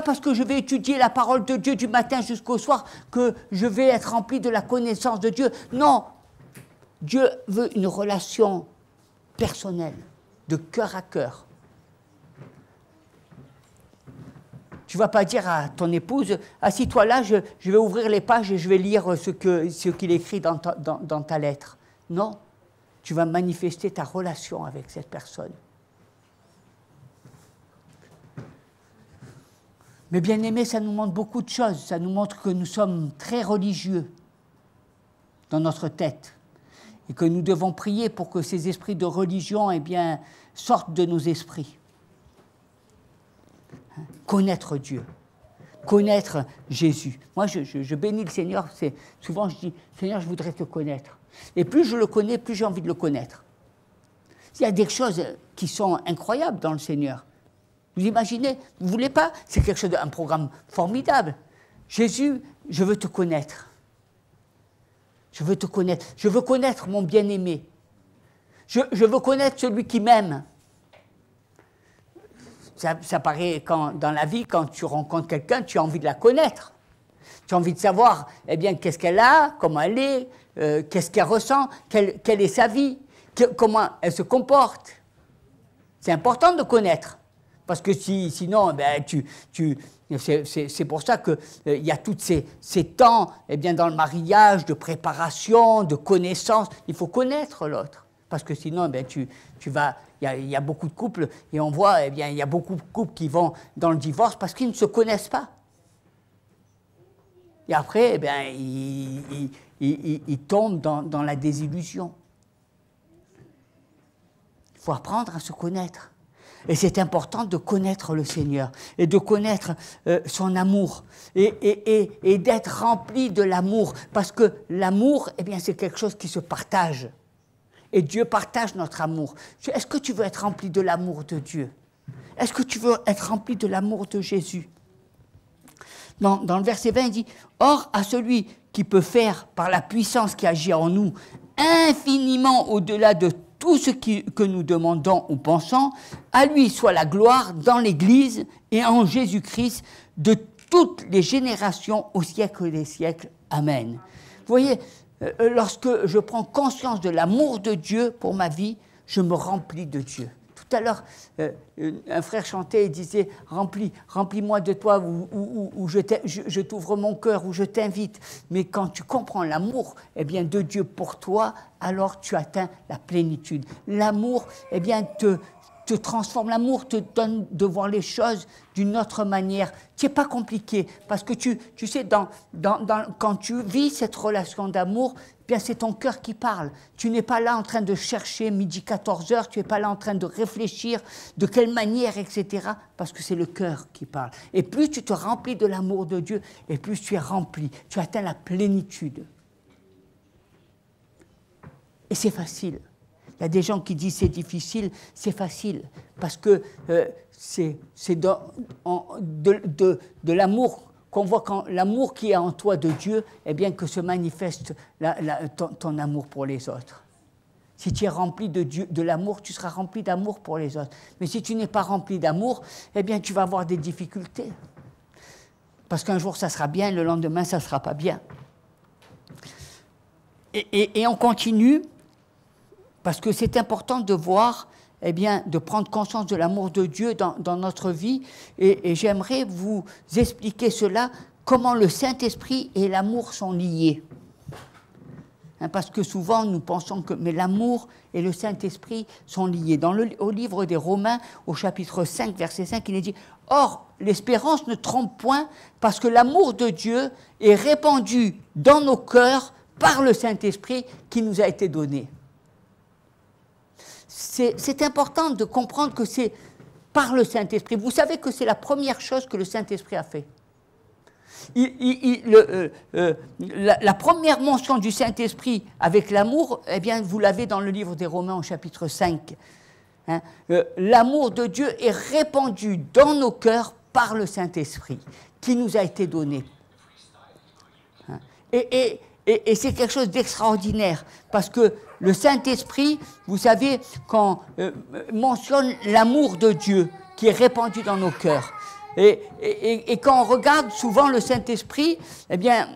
parce que je vais étudier la parole de Dieu du matin jusqu'au soir que je vais être rempli de la connaissance de Dieu. Non, Dieu veut une relation personnelle, de cœur à cœur. Tu ne vas pas dire à ton épouse, assis-toi là, je vais ouvrir les pages et je vais lire ce qu'il écrit dans ta lettre. Non. Tu vas manifester ta relation avec cette personne. Mais bien aimé, ça nous montre beaucoup de choses. Ça nous montre que nous sommes très religieux dans notre tête. Et que nous devons prier pour que ces esprits de religion sortent de nos esprits. Connaître Dieu. connaître Jésus. Moi, je bénis le Seigneur. Souvent, je dis, Seigneur, je voudrais te connaître. Et plus je le connais, plus j'ai envie de le connaître. Il y a des choses qui sont incroyables dans le Seigneur. Vous imaginez, vous ne voulez pas? C'est quelque chose, un programme formidable. Jésus, je veux te connaître. Je veux te connaître. Je veux connaître mon bien-aimé. Je veux connaître celui qui m'aime. Ça paraît dans la vie, quand tu rencontres quelqu'un, tu as envie de la connaître. Tu as envie de savoir, eh bien, qu'est-ce qu'elle a, comment elle est, qu'est-ce qu'elle ressent, quelle est sa vie, comment elle se comporte. C'est important de connaître. Parce que sinon, ben, c'est pour ça qu'il y a tous ces temps, eh bien, dans le mariage, de préparation, de connaissance. Il faut connaître l'autre. Parce que sinon, eh bien, il y a beaucoup de couples, et on voit, eh bien, il y a beaucoup de couples qui vont dans le divorce parce qu'ils ne se connaissent pas. Et après, eh bien, ils tombent dans la désillusion. Il faut apprendre à se connaître. Et c'est important de connaître le Seigneur et de connaître son amour et d'être rempli de l'amour. Parce que l'amour, eh bien, c'est quelque chose qui se partage. Et Dieu partage notre amour. Est-ce que tu veux être rempli de l'amour de Dieu? Est-ce que tu veux être rempli de l'amour de Jésus? Dans le verset 20, il dit « Or, à celui qui peut faire, par la puissance qui agit en nous, infiniment au-delà de tout ce que nous demandons ou pensons, à lui soit la gloire dans l'Église et en Jésus-Christ de toutes les générations au siècle des siècles. Amen. » Vous voyez, lorsque je prends conscience de l'amour de Dieu pour ma vie, je me remplis de Dieu. Tout à l'heure, un frère chantait et disait « Remplis-moi de toi, ou je t'ouvre mon cœur, ou je t'invite. » Mais quand tu comprends l'amour, eh bien, de Dieu pour toi, alors tu atteins la plénitude. L'amour, eh bien, te transforme. L'amour te donne de voir les choses d'une autre manière. Ce n'est pas compliqué, parce que tu sais, quand tu vis cette relation d'amour, eh bien, c'est ton cœur qui parle. Tu n'es pas là en train de chercher midi 14h, tu n'es pas là en train de réfléchir de quelle manière, etc., parce que c'est le cœur qui parle. Et plus tu te remplis de l'amour de Dieu, et plus tu es rempli, tu atteins la plénitude. Et c'est facile. Il y a des gens qui disent c'est difficile, c'est facile, parce que c'est de l'amour qu'on voit, quand l'amour qui est en toi de Dieu, eh bien que se manifeste ton amour pour les autres. Si tu es rempli de Dieu, de l'amour, tu seras rempli d'amour pour les autres. Mais si tu n'es pas rempli d'amour, eh bien tu vas avoir des difficultés. Parce qu'un jour ça sera bien, le lendemain ça ne sera pas bien. Et on continue. Parce que c'est important de voir, eh bien, de prendre conscience de l'amour de Dieu dans notre vie. Et j'aimerais vous expliquer cela, comment le Saint-Esprit et l'amour sont liés. Hein, parce que souvent, nous pensons que mais l'amour et le Saint-Esprit sont liés. Au livre des Romains, au chapitre 5, verset 5, il est dit « Or, l'espérance ne trompe point, parce que l'amour de Dieu est répandu dans nos cœurs par le Saint-Esprit qui nous a été donné. » C'est important de comprendre que c'est par le Saint-Esprit. Vous savez que c'est la première chose que le Saint-Esprit a fait. La première mention du Saint-Esprit avec l'amour, eh bien, vous l'avez dans le livre des Romains au chapitre 5. Hein, l'amour de Dieu est répandu dans nos cœurs par le Saint-Esprit qui nous a été donné. Hein, et c'est quelque chose d'extraordinaire, parce que le Saint-Esprit, vous savez, quand mentionne l'amour de Dieu qui est répandu dans nos cœurs. Et quand on regarde souvent le Saint-Esprit, eh bien,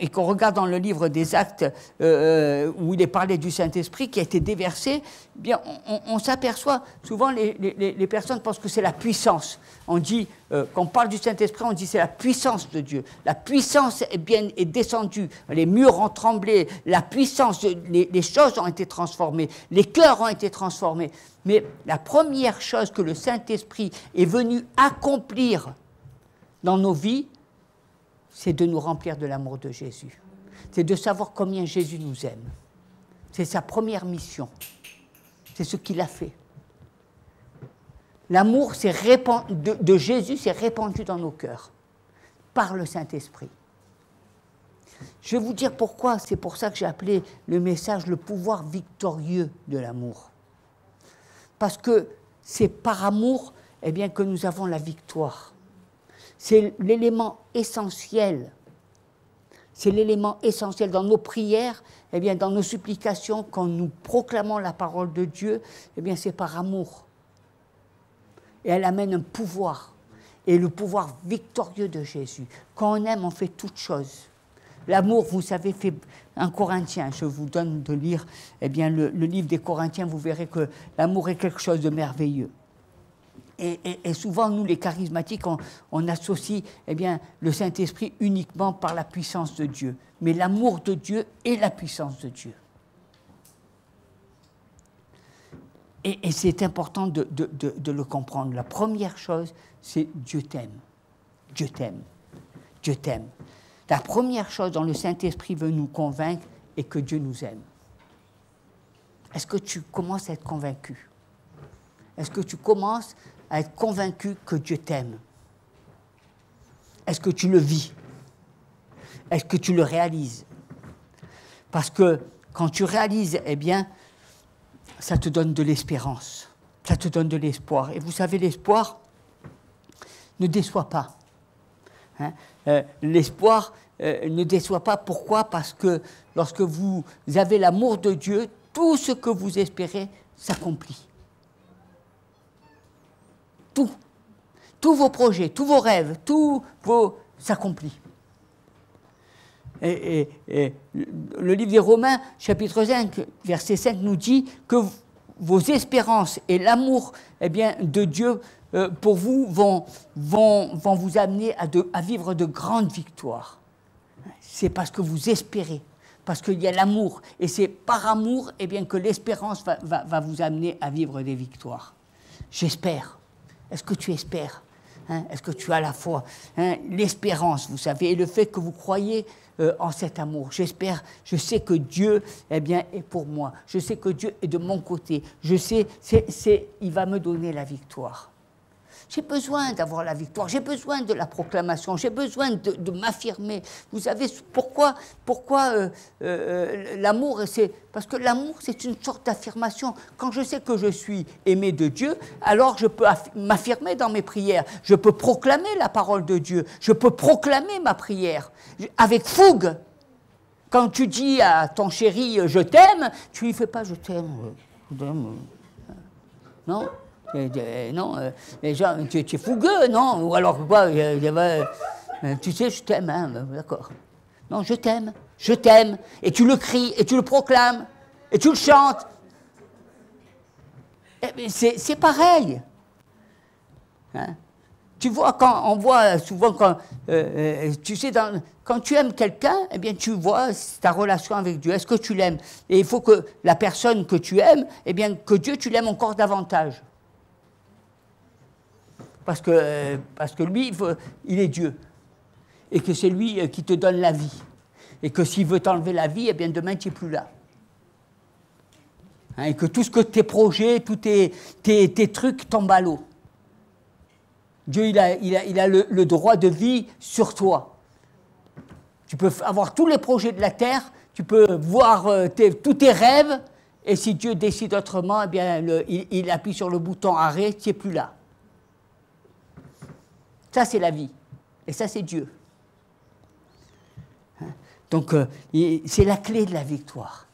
et qu'on regarde dans le livre des Actes où il est parlé du Saint-Esprit qui a été déversé, eh bien, on s'aperçoit, souvent les personnes pensent que c'est la puissance. On dit, quand on parle du Saint-Esprit, on dit c'est la puissance de Dieu. La puissance est descendue, les murs ont tremblé, la puissance, les choses ont été transformées, les cœurs ont été transformés. Mais la première chose que le Saint-Esprit est venu accomplir dans nos vies, c'est de nous remplir de l'amour de Jésus. C'est de savoir combien Jésus nous aime. C'est sa première mission. C'est ce qu'il a fait. L'amour de Jésus s'est répandu dans nos cœurs. par le Saint-Esprit. Je vais vous dire pourquoi, c'est pour ça que j'ai appelé le message le pouvoir victorieux de l'amour. Parce que c'est par amour eh bien, que nous avons la victoire. C'est l'élément essentiel. C'est l'élément essentiel dans nos prières, eh bien, dans nos supplications, quand nous proclamons la parole de Dieu, eh bien, c'est par amour. Et elle amène un pouvoir, et le pouvoir victorieux de Jésus. Quand on aime, on fait toutes choses. L'amour, vous savez, fait un Corinthien. Je vous donne de lire eh bien, le livre des Corinthiens, vous verrez que l'amour est quelque chose de merveilleux. Et souvent, nous, les charismatiques, on associe eh bien, le Saint-Esprit uniquement par la puissance de Dieu. Mais l'amour de Dieu est la puissance de Dieu. Et c'est important de le comprendre. La première chose, c'est Dieu t'aime. Dieu t'aime. Dieu t'aime. La première chose dont le Saint-Esprit veut nous convaincre est que Dieu nous aime. Est-ce que tu commences à être convaincu? Est-ce que tu commences à être convaincu que Dieu t'aime? Est-ce que tu le vis? Est-ce que tu le réalises? Parce que quand tu réalises, eh bien, ça te donne de l'espérance. Ça te donne de l'espoir. Et vous savez, l'espoir ne déçoit pas. Hein? L'espoir ne déçoit pas. Pourquoi? Parce que lorsque vous avez l'amour de Dieu, tout ce que vous espérez s'accomplit. Tout. Tous vos projets, tous vos rêves, s'accomplit. Et le livre des Romains, chapitre 5, verset 5, nous dit que vos espérances et l'amour eh bien, de Dieu pour vous vont vous amener à vivre de grandes victoires. C'est parce que vous espérez, parce qu'il y a l'amour. Et c'est par amour eh bien, que l'espérance va vous amener à vivre des victoires. J'espère. Est-ce que tu espères? Est-ce que tu as la foi? L'espérance, vous savez, et le fait que vous croyez en cet amour. J'espère, je sais que Dieu eh bien, est pour moi. Je sais que Dieu est de mon côté. Je sais, il va me donner la victoire. J'ai besoin d'avoir la victoire, j'ai besoin de la proclamation, j'ai besoin de m'affirmer. Vous savez pourquoi l'amour, c'est parce que l'amour, c'est une sorte d'affirmation. Quand je sais que je suis aimé de Dieu, alors je peux m'affirmer dans mes prières. Je peux proclamer la parole de Dieu. Je peux proclamer ma prière avec fougue. Quand tu dis à ton chéri « je t'aime », tu lui fais pas « je t'aime ». Non. Non, les gens, tu es fougueux, non? Ou alors quoi? Tu sais, je t'aime, hein, d'accord. Non, je t'aime, et tu le cries, et tu le proclames, et tu le chantes. C'est pareil. Hein? Tu vois, quand on voit souvent, tu sais, quand tu aimes quelqu'un, eh bien, tu vois ta relation avec Dieu. Est-ce que tu l'aimes? Et il faut que la personne que tu aimes, eh bien, que Dieu, tu l'aimes encore davantage. Parce que lui, il est Dieu. Et que c'est lui qui te donne la vie. Et que s'il veut t'enlever la vie, eh bien demain, tu n'es plus là. Hein, et que tout ce que tes projets, tous tes trucs tombent à l'eau. Dieu, il a le droit de vie sur toi. Tu peux avoir tous les projets de la terre, tu peux voir tous tes rêves, et si Dieu décide autrement, eh bien, il appuie sur le bouton arrêt, tu n'es plus là. Ça, c'est la vie. Et ça, c'est Dieu. Hein? Donc, c'est la clé de la victoire.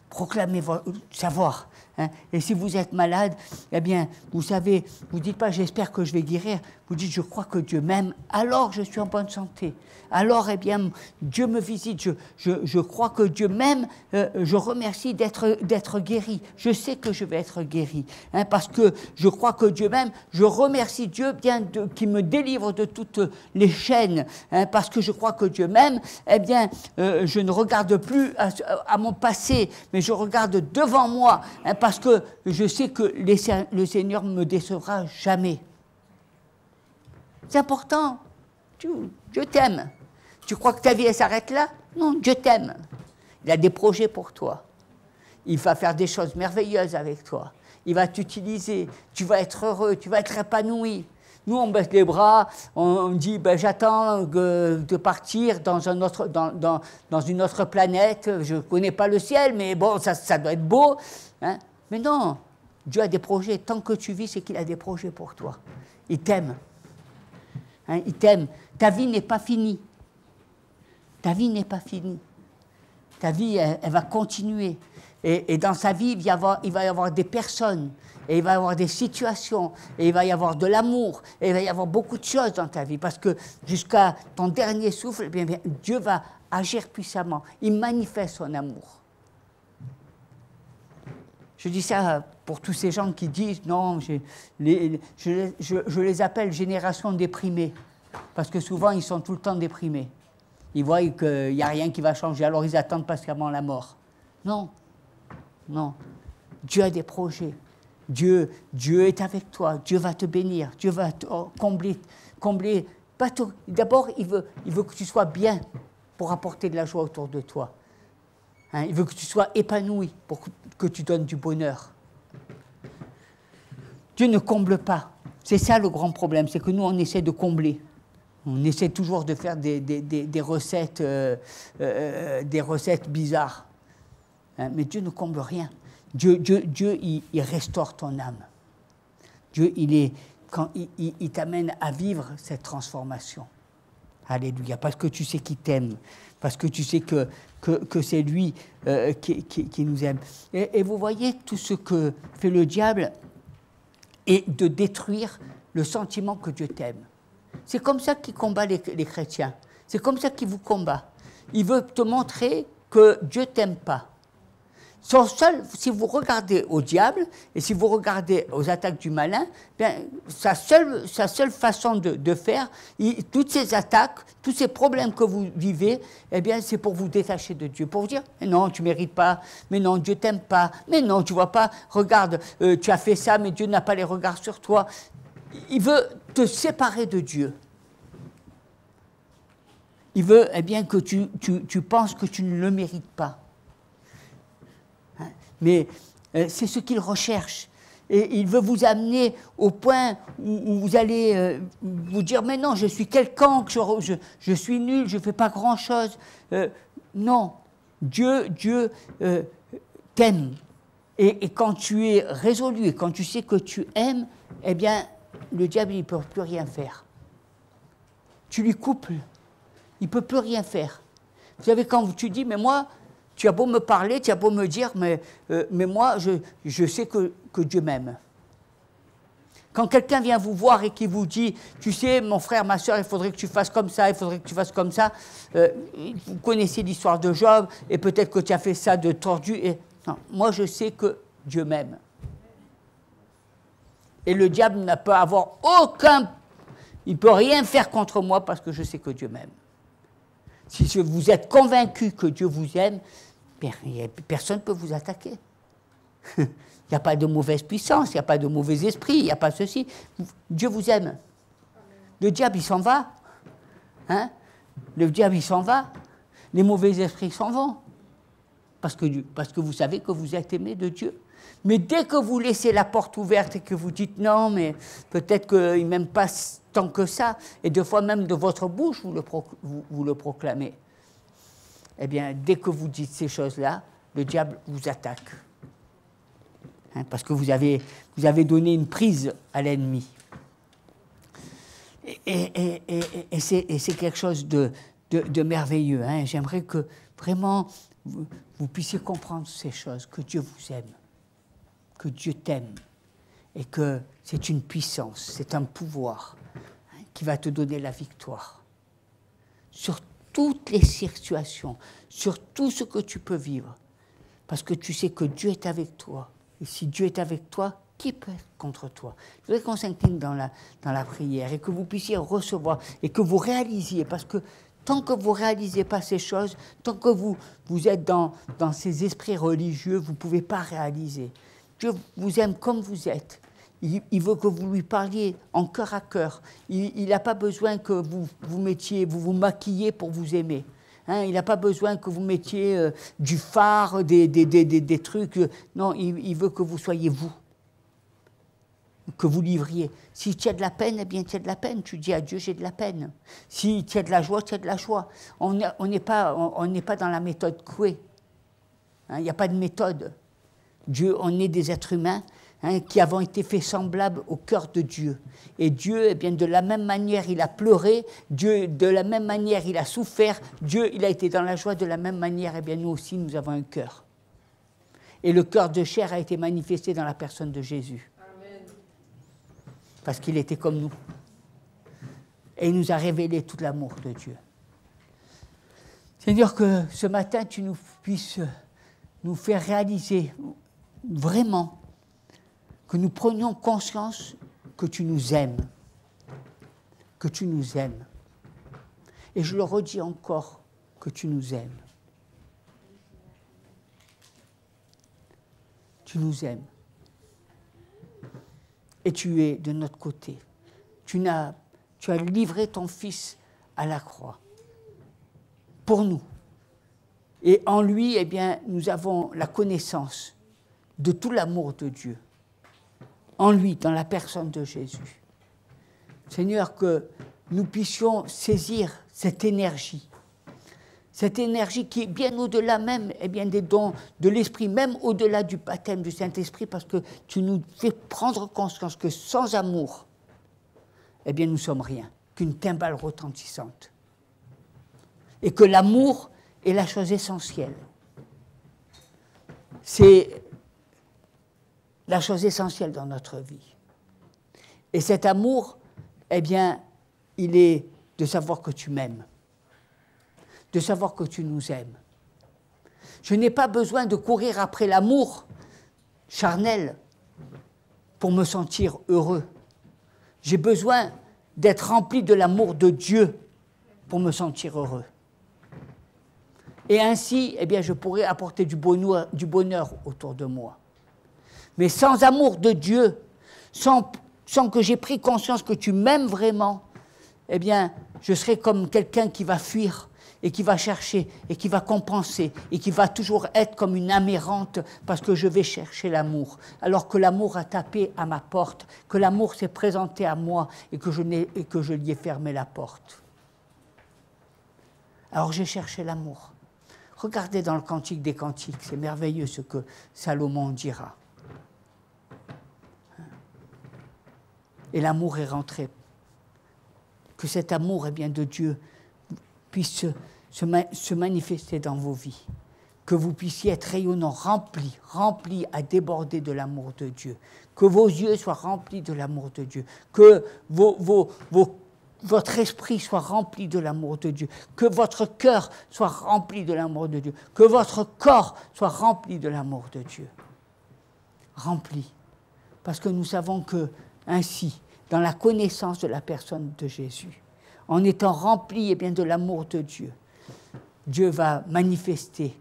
Proclamez, savoir. Hein? Et si vous êtes malade, eh bien, vous savez, vous ne dites pas « j'espère que je vais guérir ». Vous dites « je crois que Dieu m'aime, alors je suis en bonne santé ». Alors, eh bien, Dieu me visite, je crois que Dieu m'aime, je remercie d'être guéri. Je sais que je vais être guéri, hein, parce que je crois que Dieu m'aime. Je remercie Dieu bien qui me délivre de toutes les chaînes, hein, parce que je crois que Dieu m'aime. Eh bien, je ne regarde plus à mon passé, mais je regarde devant moi, hein, parce que je sais que le Seigneur ne me décevra jamais. C'est important. Dieu t'aime. Tu crois que ta vie, elle s'arrête là? Non, Dieu t'aime. Il a des projets pour toi. Il va faire des choses merveilleuses avec toi. Il va t'utiliser. Tu vas être heureux, tu vas être épanoui. Nous, on baisse les bras, on dit ben, j'attends de partir dans une autre planète. Je ne connais pas le ciel, mais bon, ça doit être beau. Hein. Mais non, Dieu a des projets. Tant que tu vis, c'est qu'il a des projets pour toi. Il t'aime. Hein, il t'aime. Ta vie n'est pas finie. Ta vie n'est pas finie. Ta vie, elle va continuer. Et dans sa vie, il va y avoir des personnes, et il va y avoir des situations, et il va y avoir de l'amour, et il va y avoir beaucoup de choses dans ta vie. Parce que jusqu'à ton dernier souffle, eh bien, Dieu va agir puissamment. Il manifeste son amour. Je dis ça pour tous ces gens qui disent, non, je les appelle génération déprimée. Parce que souvent, ils sont tout le temps déprimés. Ils voient qu'il n'y a rien qui va changer, alors ils attendent patiemment la mort. Non, non. Dieu a des projets. Dieu est avec toi. Dieu va te bénir. Dieu va te combler. D'abord, il veut que tu sois bien pour apporter de la joie autour de toi. Hein, il veut que tu sois épanoui pour que tu donnes du bonheur. Dieu ne comble pas. C'est ça le grand problème, c'est que nous, on essaie de combler. On essaie toujours de faire des recettes bizarres. Hein, mais Dieu ne comble rien. Dieu il restaure ton âme. Dieu, il t'amène à vivre cette transformation. Alléluia. Parce que tu sais qu'il t'aime. Parce que tu sais que c'est lui qui nous aime. Et vous voyez, tout ce que fait le diable est de détruire le sentiment que Dieu t'aime. C'est comme ça qu'il combat les chrétiens. C'est comme ça qu'il vous combat. Il veut te montrer que Dieu ne t'aime pas. Si vous regardez au diable et si vous regardez aux attaques du malin, bien, sa seule façon de faire, toutes ces attaques, tous ces problèmes que vous vivez, eh bien, c'est pour vous détacher de Dieu, pour vous dire « non, tu ne mérites pas, mais non, Dieu ne t'aime pas, mais non, tu ne vois pas, regarde, tu as fait ça, mais Dieu n'a pas les regards sur toi. » Il veut te séparer de Dieu. Il veut eh bien, que tu penses que tu ne le mérites pas. Mais c'est ce qu'il recherche. Et il veut vous amener au point où vous allez vous dire « mais non, je suis quelconque, je suis nul, je ne fais pas grand-chose. » Non, Dieu t'aime. Et quand tu es résolu et quand tu sais que tu aimes, eh bien, le diable, il ne peut plus rien faire. Tu lui coupes, il ne peut plus rien faire. Vous savez, quand tu dis « mais moi, tu as beau me parler, tu as beau me dire, mais moi, je sais que Dieu m'aime. » Quand quelqu'un vient vous voir et qui vous dit, tu sais, mon frère, ma soeur, il faudrait que tu fasses comme ça, il faudrait que tu fasses comme ça, vous connaissez l'histoire de Job, et peut-être que tu as fait ça de tordu. Non, moi, je sais que Dieu m'aime. Et le diable ne peut avoir il ne peut rien faire contre moi parce que je sais que Dieu m'aime. Si vous êtes convaincu que Dieu vous aime, personne ne peut vous attaquer. Il n'y a pas de mauvaise puissance, il n'y a pas de mauvais esprit, il n'y a pas ceci. Dieu vous aime. Le diable, il s'en va. Hein? Le diable, il s'en va. Les mauvais esprits s'en vont. Parce que vous savez que vous êtes aimé de Dieu. Mais dès que vous laissez la porte ouverte et que vous dites non, mais peut-être qu'il ne m'aime pas tant que ça, et deux fois même de votre bouche, vous le proclamez, eh bien, dès que vous dites ces choses-là, le diable vous attaque. Hein, parce que vous avez donné une prise à l'ennemi. Et c'est quelque chose de merveilleux. Hein. J'aimerais que vraiment vous puissiez comprendre ces choses, que Dieu vous aime, que Dieu t'aime, et que c'est une puissance, c'est un pouvoir qui va te donner la victoire sur toutes les situations, sur tout ce que tu peux vivre, parce que tu sais que Dieu est avec toi. Et si Dieu est avec toi, qui peut être contre toi? Je voudrais qu'on s'incline dans la prière et que vous puissiez recevoir et que vous réalisiez, parce que tant que vous ne réalisez pas ces choses, tant que vous êtes dans ces esprits religieux, vous ne pouvez pas réaliser. Dieu vous aime comme vous êtes. Il veut que vous lui parliez en cœur à cœur. Il n'a pas besoin que vous vous maquillez pour vous aimer. Hein, il n'a pas besoin que vous mettiez du fard, des trucs. Non, il veut que vous soyez vous. que vous livriez. Si tu as de la peine, eh bien tu as de la peine. Tu dis à Dieu, j'ai de la peine. Si tu as de la joie, tu as de la joie. On n'est pas dans la méthode Coué. Il n'y a pas de méthode. Dieu, on est des êtres humains qui avons été faits semblables au cœur de Dieu. Et Dieu, eh bien, de la même manière, il a pleuré. Dieu, de la même manière, il a souffert. Dieu, il a été dans la joie. De la même manière, eh bien, nous aussi, nous avons un cœur. Et le cœur de chair a été manifesté dans la personne de Jésus. Amen. Parce qu'il était comme nous. Et il nous a révélé tout l'amour de Dieu. Seigneur, que ce matin, tu nous puisses nous faire réaliser vraiment que nous prenions conscience que tu nous aimes. Que tu nous aimes. Et je le redis encore, que tu nous aimes. Tu nous aimes. Et tu es de notre côté. Tu as livré ton Fils à la croix. Pour nous. Et en lui, eh bien, nous avons la connaissance de tout l'amour de Dieu. En lui, dans la personne de Jésus. Seigneur, que nous puissions saisir cette énergie qui est bien au-delà même eh bien, des dons de l'Esprit, même au-delà du baptême du Saint-Esprit, parce que tu nous fais prendre conscience que sans amour, eh bien, nous ne sommes rien, qu'une timbale retentissante. Et que l'amour est la chose essentielle. C'est la chose essentielle dans notre vie. Et cet amour, eh bien, il est de savoir que tu m'aimes. De savoir que tu nous aimes. Je n'ai pas besoin de courir après l'amour charnel pour me sentir heureux. J'ai besoin d'être rempli de l'amour de Dieu pour me sentir heureux. Et ainsi, eh bien, je pourrais apporter du bonheur autour de moi. Mais sans amour de Dieu, sans que j'ai pris conscience que tu m'aimes vraiment, eh bien, je serai comme quelqu'un qui va fuir et qui va chercher, et qui va compenser, et qui va toujours être comme une âme errante parce que je vais chercher l'amour. Alors que l'amour a tapé à ma porte, que l'amour s'est présenté à moi et que je lui ai fermé la porte. Alors j'ai cherché l'amour. Regardez dans le Cantique des Cantiques, c'est merveilleux ce que Salomon dira. Et l'amour est rentré. Que cet amour eh bien, de Dieu puisse se manifester dans vos vies. Que vous puissiez être rayonnants, remplis à déborder de l'amour de Dieu. Que vos yeux soient remplis de l'amour de Dieu. Que votre esprit soit rempli de l'amour de Dieu. Que votre cœur soit rempli de l'amour de Dieu. Que votre corps soit rempli de l'amour de Dieu. Rempli. Parce que nous savons que, ainsi, dans la connaissance de la personne de Jésus, en étant rempli eh bien, de l'amour de Dieu, Dieu va manifester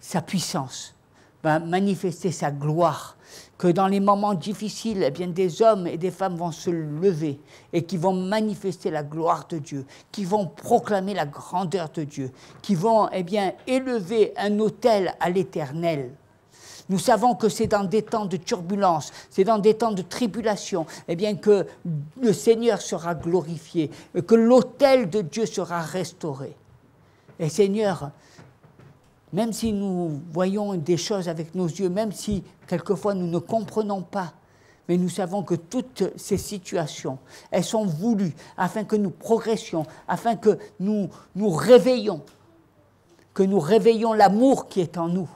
sa puissance, va manifester sa gloire, que dans les moments difficiles, eh bien, des hommes et des femmes vont se lever et qui vont manifester la gloire de Dieu, qui vont proclamer la grandeur de Dieu, qui vont eh bien, élever un autel à l'Éternel. Nous savons que c'est dans des temps de turbulence, c'est dans des temps de tribulation, eh bien que le Seigneur sera glorifié, que l'autel de Dieu sera restauré. Et Seigneur, même si nous voyons des choses avec nos yeux, même si quelquefois nous ne comprenons pas, mais nous savons que toutes ces situations, elles sont voulues afin que nous progressions, afin que nous réveillions l'amour qui est en nous.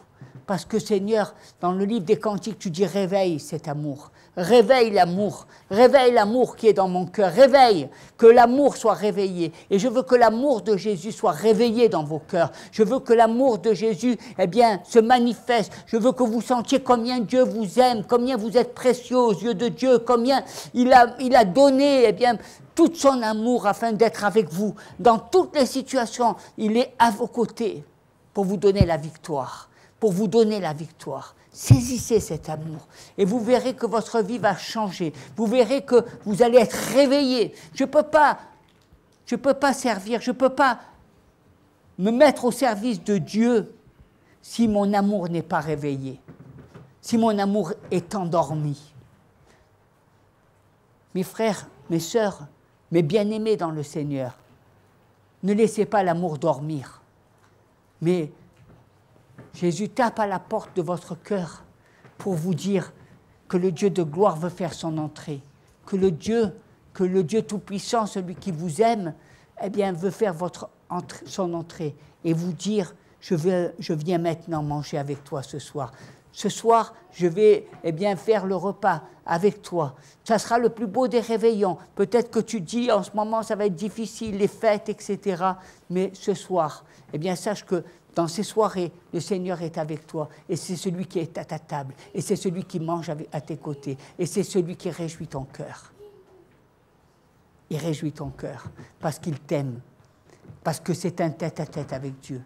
Parce que Seigneur, dans le livre des Cantiques, tu dis réveille cet amour. Réveille l'amour qui est dans mon cœur. Réveille, que l'amour soit réveillé. Et je veux que l'amour de Jésus soit réveillé dans vos cœurs. Je veux que l'amour de Jésus, eh bien, se manifeste. Je veux que vous sentiez combien Dieu vous aime, combien vous êtes précieux aux yeux de Dieu, combien il a donné, eh bien, tout son amour afin d'être avec vous. Dans toutes les situations, il est à vos côtés pour vous donner la victoire. Pour vous donner la victoire. Saisissez cet amour et vous verrez que votre vie va changer. Vous verrez que vous allez être réveillés. Je peux pas servir, je ne peux pas me mettre au service de Dieu si mon amour n'est pas réveillé, si mon amour est endormi. Mes frères, mes sœurs, mes bien-aimés dans le Seigneur, ne laissez pas l'amour dormir. Mais Jésus tape à la porte de votre cœur pour vous dire que le Dieu de gloire veut faire son entrée, que le Dieu Tout-Puissant, celui qui vous aime, eh bien, veut faire son entrée et vous dire, je viens maintenant manger avec toi ce soir. Ce soir, je vais faire le repas avec toi. Ça sera le plus beau des réveillons. Peut-être que tu dis, en ce moment, ça va être difficile, les fêtes, etc. Mais ce soir, sache que dans ces soirées, le Seigneur est avec toi. Et c'est celui qui est à ta table. Et c'est celui qui mange à tes côtés. Et c'est celui qui réjouit ton cœur. Il réjouit ton cœur parce qu'il t'aime. Parce que c'est un tête-à-tête avec Dieu.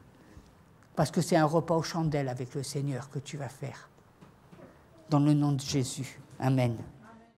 Parce que c'est un repas aux chandelles avec le Seigneur que tu vas faire. Dans le nom de Jésus. Amen.